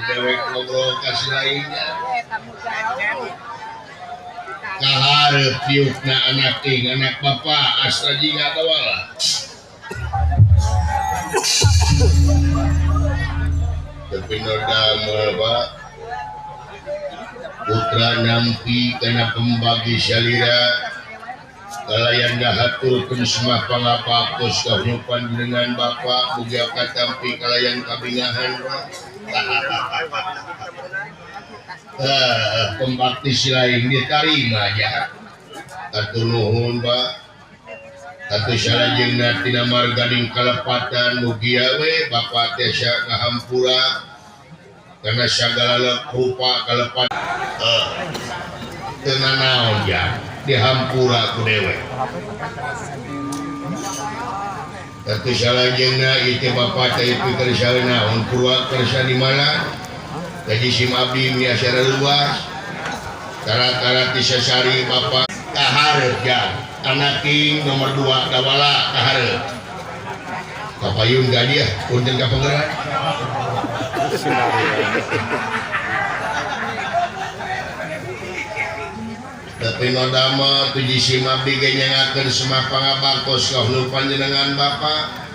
dewek ngobrol kasih lainnya kaharep piukna anak ting anak bapak astra jingga tawala tapi nodamel pak putra nampi karena pembagi syalira kalayan dahaturkeun semah pangapakos kahnupan dengan bapak mugia katampi kalayan kabingahan pembakti lain diterima aja katu nuhun pak katu salajengna tina marganing kalepatan mugia we bapak tesya ngahampura karena segala rupa kalepatan teu nanaon ya dihampura ku dewek katu salajengna ieu bapak teh pikir salena purwa kersa di mana kaji sim abdi miasara luas cara-cara tisasari bapak kaharep ya anak king nomor 2 dawala kaharep kapayun gadiah punten ka penggerak tapi nodama tuji sim abdi genyangakeun semah pangabaktos kahulupan jenengan bapak